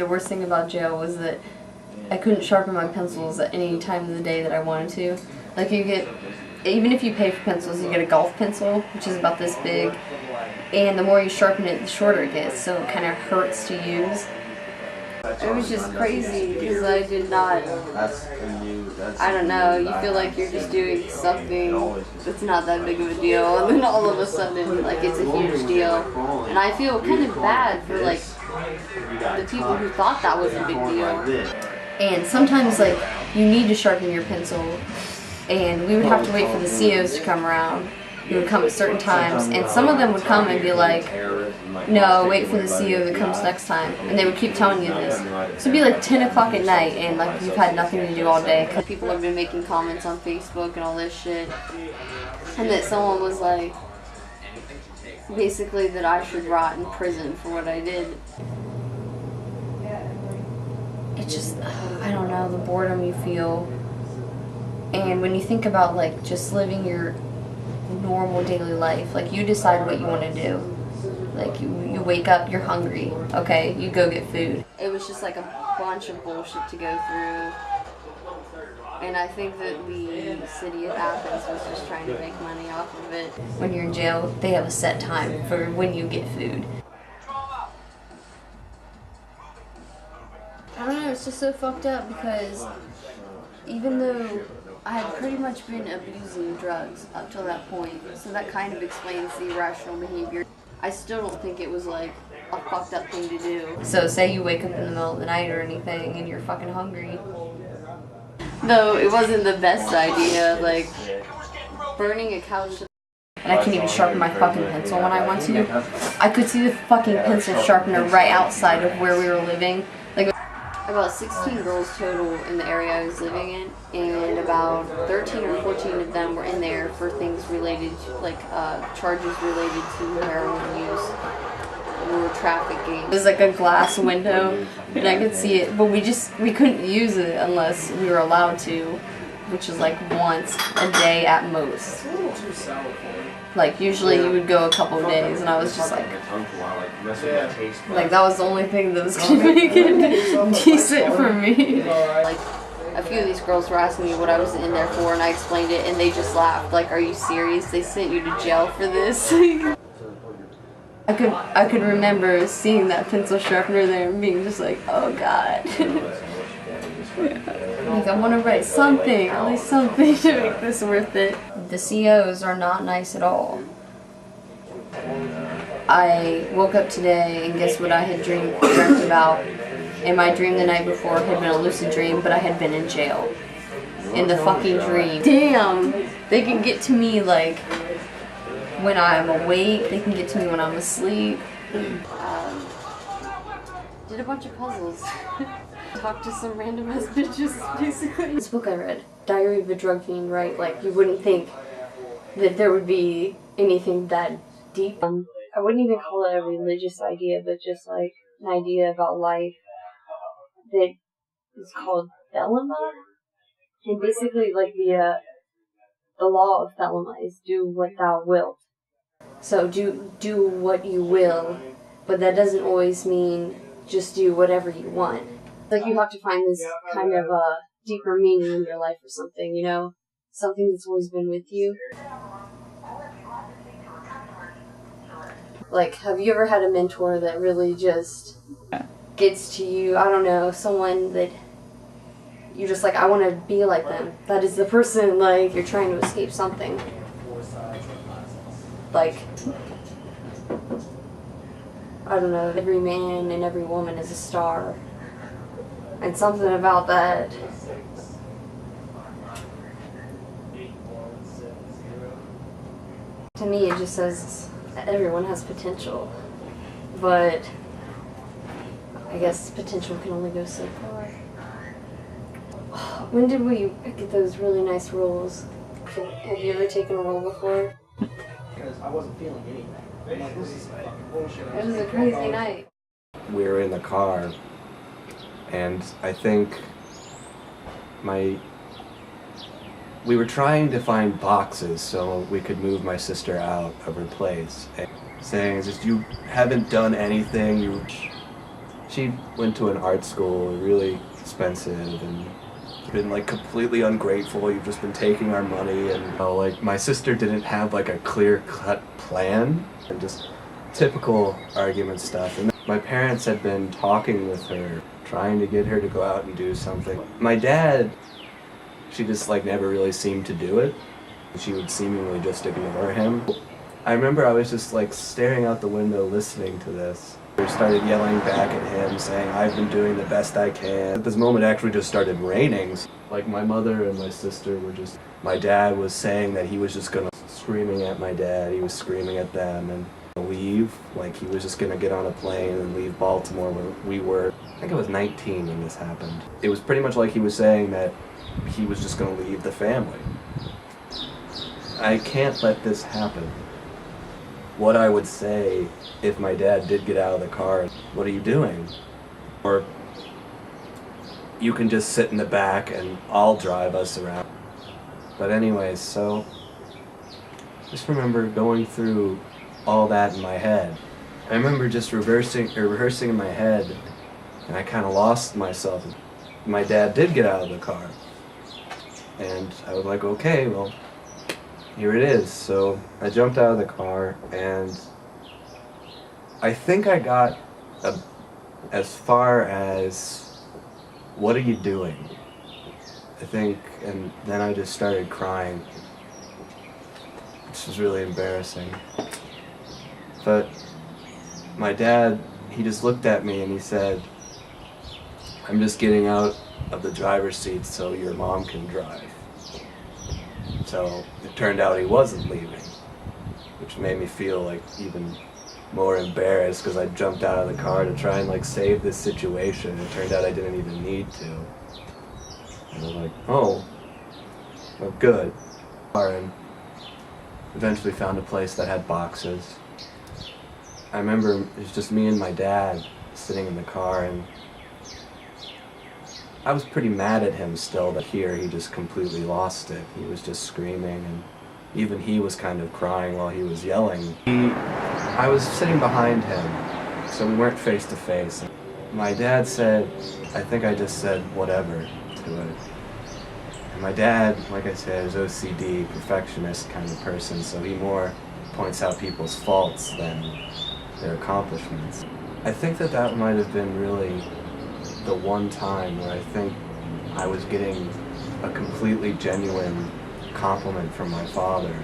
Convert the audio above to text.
The worst thing about jail was that I couldn't sharpen my pencils at any time of the day that I wanted to. Like you get, even if you pay for pencils, you get a golf pencil, which is about this big, and the more you sharpen it, the shorter it gets, so it kind of hurts to use. It was just crazy because I did not, I don't know, you feel like you're just doing something that's not that big of a deal, and then all of a sudden, like, it's a huge deal. And I feel kind of bad for, like, the people who thought that was a big deal. And sometimes, like, you need to sharpen your pencil, and we would have to wait for the COs to come around. Who would come at certain times, and some of them would come and be like, no, wait for the CO that comes next time, and they would keep telling you this. So it'd be like 10 o'clock at night, and like you've had nothing to do all day. People have been making comments on Facebook and all this shit, and that someone was like, basically that I should rot in prison for what I did. It just, I don't know, the boredom you feel, and when you think about like just living your normal daily life, like you decide what you want to do. Like you wake up, you're hungry, okay, you go get food. It was just like a bunch of bullshit to go through, and I think that the city of Athens was just trying to make money off of it. When you're in jail, they have a set time for when you get food. I don't know, it's just so fucked up because even though I had pretty much been abusing drugs up till that point, so that kind of explains the irrational behavior. I still don't think it was like a fucked up thing to do. So say you wake up in the middle of the night or anything and you're fucking hungry. Though it wasn't the best idea, like burning a couch. And I can't even sharpen my fucking pencil when I want to. I could see the fucking pencil sharpener right outside of where we were living. Like about 16 girls total in the area I was living in, and about 13 or 14 of them were in there for things related to, like, charges related to heroin use or trafficking. It was like a glass window, and I could see it, but we couldn't use it unless we were allowed to, which was like once a day at most. Like, usually you would go a couple of days, and I was just like that was the only thing that was gonna make it decent for me. Like, a few of these girls were asking me what I was in there for, and I explained it, and they just laughed. Like, are you serious? They sent you to jail for this? I could remember seeing that pencil sharpener there and being just like, oh god. Like, I want to write something, at least something to make this worth it. The COs are not nice at all. I woke up today and guess what I had dreamt about? And my dream the night before had been a lucid dream, but I had been in jail. In the fucking dream. Damn! They can get to me like when I'm awake, they can get to me when I'm asleep. Did a bunch of puzzles. Talk to some random ass bitches, basically. This book I read, Diary of a Drug Fiend, right? Like, you wouldn't think that there would be anything that deep. I wouldn't even call it a religious idea, but just like an idea about life that is called Thelema. And basically, like, the law of Thelema is do what thou wilt. So do what you will, but that doesn't always mean just do whatever you want. Like, you have to find this kind of deeper meaning in your life or something, you know? Something that's always been with you. Like, have you ever had a mentor that really just gets to you? I don't know, someone that you're just like, I want to be like them. That is the person, like, you're trying to escape something. Like, I don't know, every man and every woman is a star. And something about that. To me, it just says everyone has potential. But I guess potential can only go so far. When did we get those really nice rolls? Have you ever taken a roll before? Because I wasn't feeling anything. I'm like, this is fucking bullshit. It was a crazy night. We were in the car, and I think we were trying to find boxes so we could move my sister out of her place. And saying, just, you haven't done anything. She went to an art school, really expensive, and been like completely ungrateful. You've just been taking our money, and like my sister didn't have like a clear-cut plan, and just typical argument stuff. And my parents had been talking with her, trying to get her to go out and do something. My dad, she just like never really seemed to do it. She would seemingly just ignore him. I remember I was just like staring out the window listening to this. I started yelling back at him, saying, I've been doing the best I can. At this moment, it actually just started raining. Like my mother and my sister were just, my dad was saying that he was just gonna, screaming at my dad, he was screaming at them and leave. Like he was just gonna get on a plane and leave Baltimore where we were. I think I was 19 when this happened. It was pretty much like he was saying that he was just gonna leave the family. I can't let this happen. What I would say if my dad did get out of the car, what are you doing? Or you can just sit in the back and I'll drive us around. But anyways, so just remember going through all that in my head. I remember just rehearsing in my head, and I kind of lost myself. My dad did get out of the car, and I was like, okay, well, here it is. So I jumped out of the car, and I think I got as far as, what are you doing? I think, and then I just started crying, which was really embarrassing. But my dad, he just looked at me and he said, I'm just getting out of the driver's seat so your mom can drive. So it turned out he wasn't leaving, which made me feel like even more embarrassed because I jumped out of the car to try and like save this situation. It turned out I didn't even need to. And I'm like, oh, well, good. And eventually found a place that had boxes. I remember it was just me and my dad sitting in the car, and I was pretty mad at him still, but here he just completely lost it. He was just screaming, and even he was kind of crying while he was yelling. I was sitting behind him, so we weren't face to face. My dad said, I think I just said whatever to it. And my dad, like I said, is OCD, perfectionist kind of person, so he more points out people's faults than their accomplishments. I think that might have been really the one time where I think I was getting a completely genuine compliment from my father.